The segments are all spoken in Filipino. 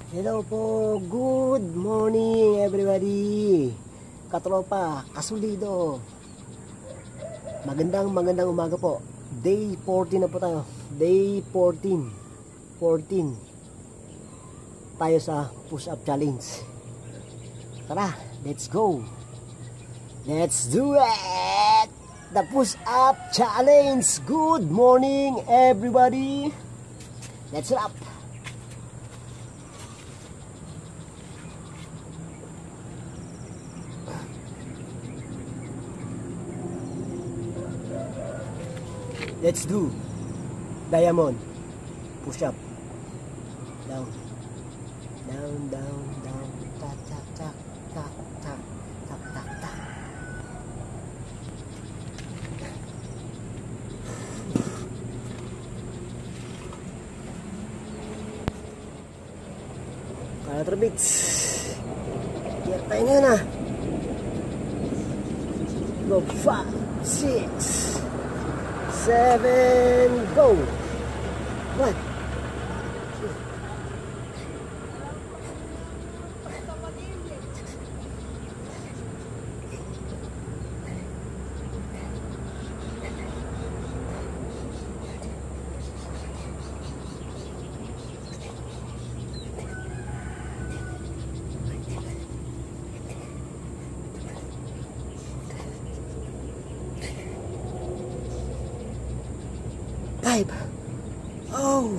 Hello po, good morning everybody. Katropa, kasulido. Magandang umaga po. Day 14 na po tayo. Day 14. 14. Tayo sa push-up challenge. Tara, let's go. Let's do it. The push-up challenge. Good morning everybody. Let's up. Let's do diamond push up. Down, down, down, down. Tak, tak, tak, tak, tak, tak, tak, tak. Kaya terbits. Biar tayo ngayon na. Go 5, 6 7, go. 1, 2. Oh.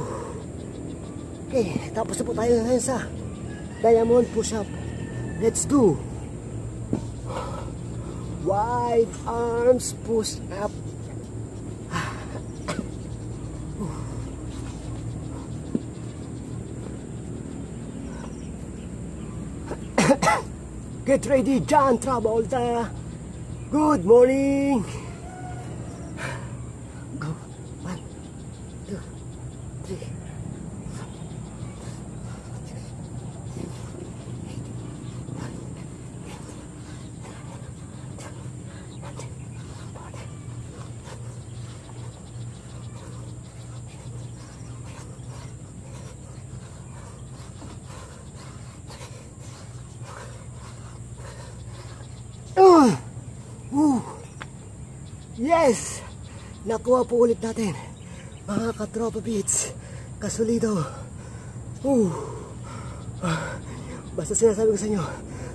Okay, tapos na po tayo ngayon sa diamond push-up. Let's do wide arms push-up. Get ready, John Travolta. Good morning. Go. 1, 2, 3. Yes! Nakuha po ulit natin, mga katropa beats. Kasulido. Basta sinasabi ko sa inyo,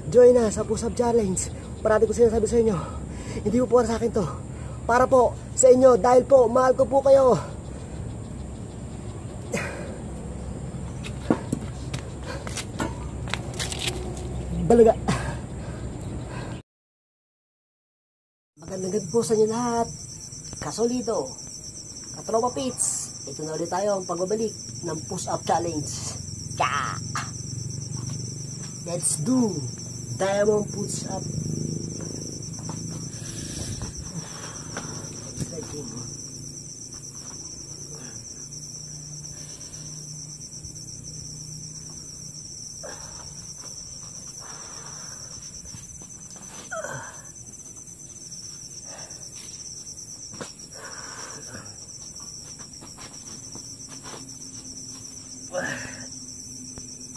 join na sa push-up challenge. Parati ko sinasabi sa inyo, hindi po para sa akin to, para po sa inyo, dahil po mahal ko po kayo. Balaga. Magandang gabi po sa inyo lahat. Kasulido, katropa pits. Ito na ulit tayo ang pagbabalik ng push-up challenge. Yeah! Let's do diamond push-up. Stretching.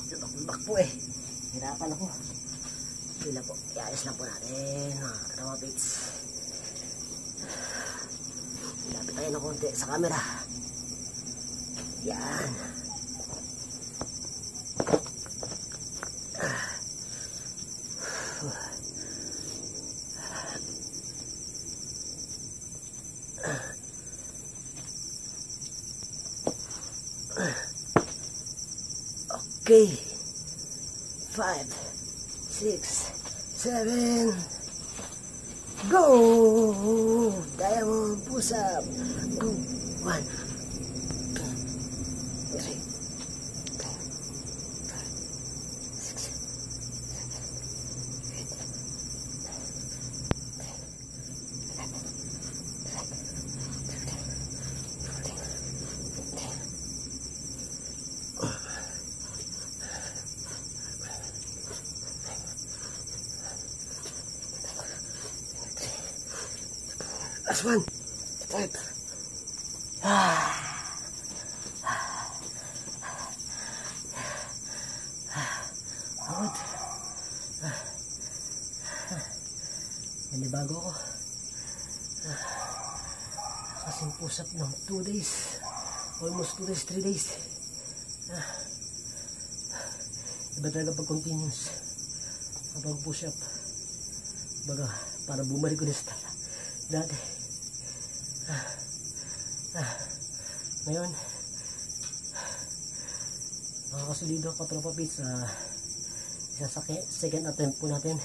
Tumakbak po eh. Hirapan ako. Sila po. Iayos lang po natin. Mga bits. Lapit tayo ng konti sa camera. Yan. Okay. 5, 6, 7. Go! Diamond push-up. Go. 1, 2, 3, 4, 5, 6, 7, 8, 9, 10, 11, 12, 13, 14. Last one. Start. Nagbago ako. Kasing push up ng 2 days. Almost 2 days, 3 days. Iba talaga pag continuous. Kapag push up. Baga, para bumalik ko na sa dati. Ngayon, makakasulido ako tropa pits sa second attempt po natin.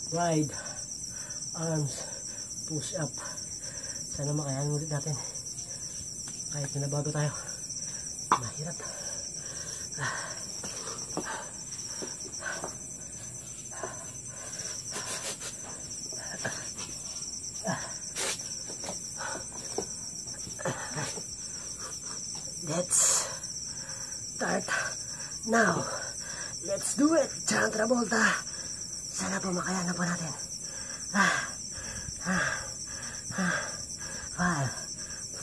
Ride, arms, push up. Sana makayanin ulit natin. Kahit na nabago tayo. Mahirap. Let's start now. Let's do it, John Travolta. Sana po makayanan po natin. 5,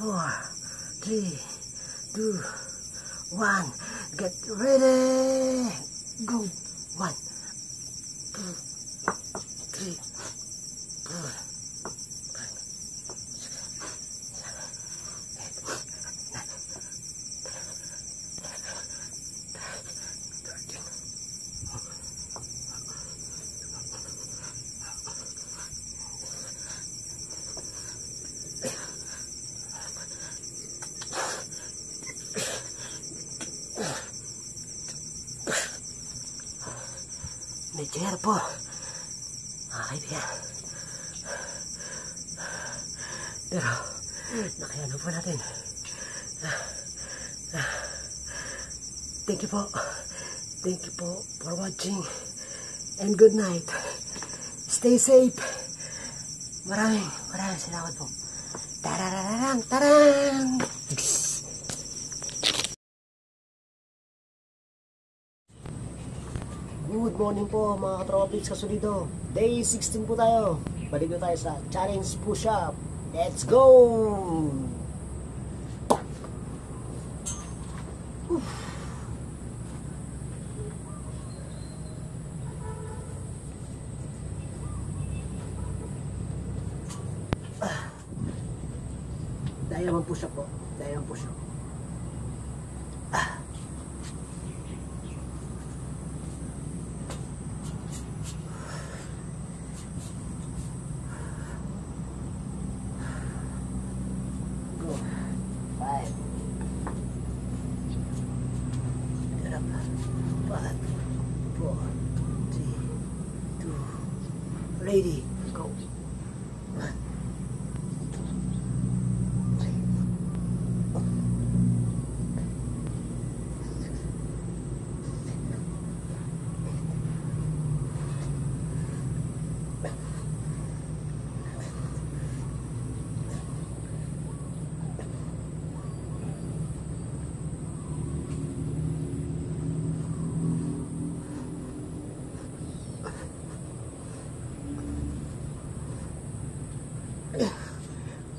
4, 3, 2, 1. Get ready. Go. 1, 2, 3, 4. May chair po, mga kaibigan. Pero, nakayanan po natin. Thank you po. Thank you po for watching. And good night. Stay safe. Maraming salamat po. Tarararang, tarang! Good morning po mga katropics kasulido. Day 16 po tayo. Balik na tayo sa challenge push-up. Let's go! Diamond push-up po. Diamond push-up. Ready, go.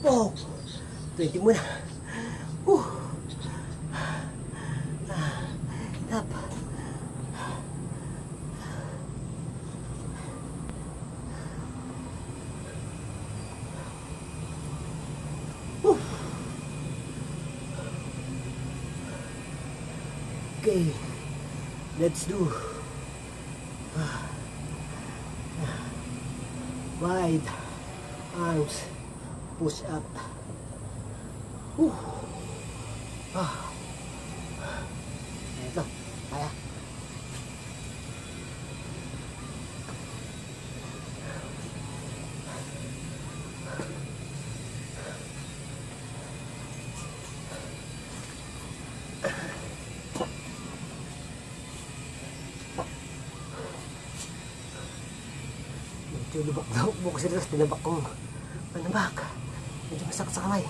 1, 20 muna. Up. Okay, let's do wide arms push up. Ito, kaya. Medyo lubak na upo kasi tapos tinabak kong panabak. Medyo masakit sa kamay.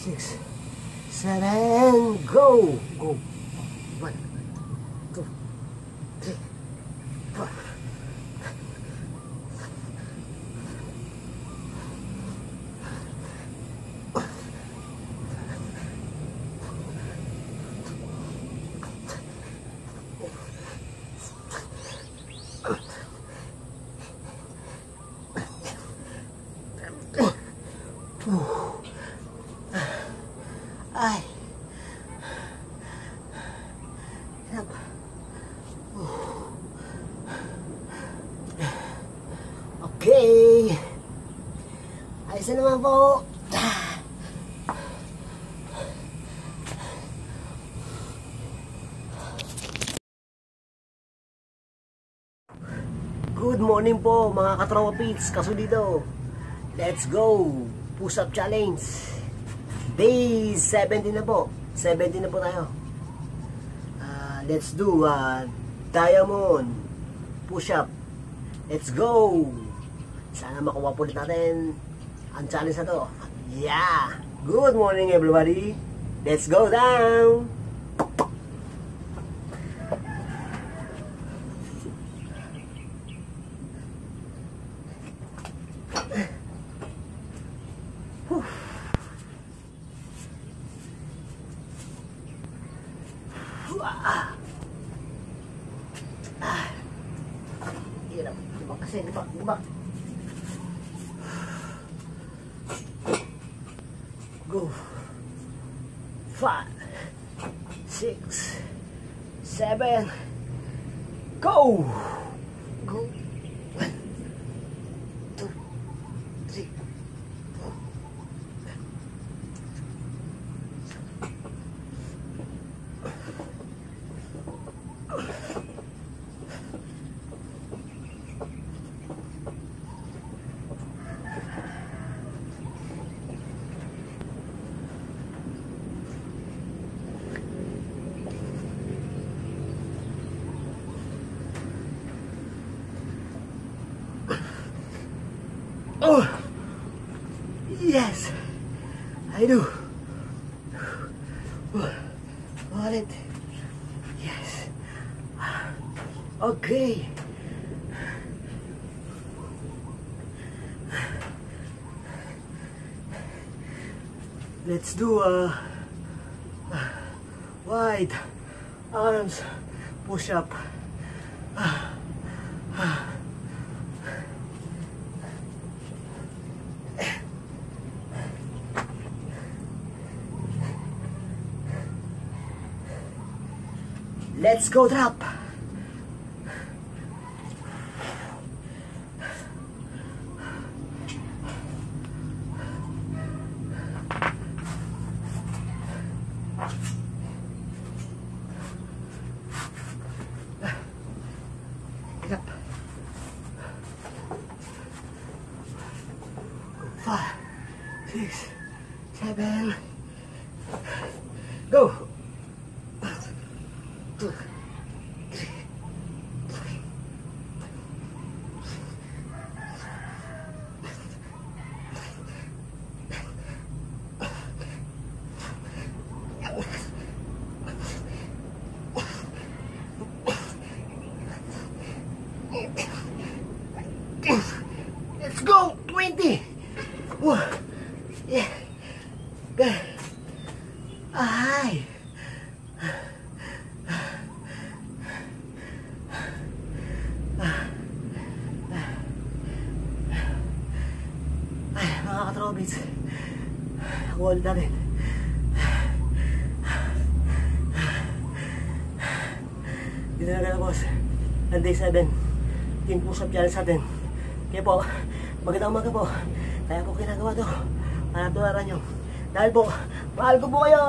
6, 7, go! Go! 1, 2, 3, 4. Okay. Ayos na naman po. Good morning po mga katropa pits, kasulido. Let's go! Push-up challenge. Day 17 na po. 17 na po tayo. Let's do diamond push-up. Let's go! Sana makuha po ulit natin ang challenge na to. Yeah! Good morning everybody. Let's go down! Hirap. Libak kasi. Libak. Go. 5, 6, 7. Go. Go. 1, 2, 3, 4. Oh, yes, I do. Wallet, yes. Okay. Let's do wide arms push-up. Let's go drop. Up. 5, 6, 7. Go. 2, 3. Let's go. 20. Yeah. Good. Ay. Ay, mga katrobits, wall na rin. Dito na rin boss ang day 7 team push-up challenge natin. Kaya po, magandang umaga po. Kaya po ginagawa to para tularan nyo. Dahil po, mahal ko po kayo.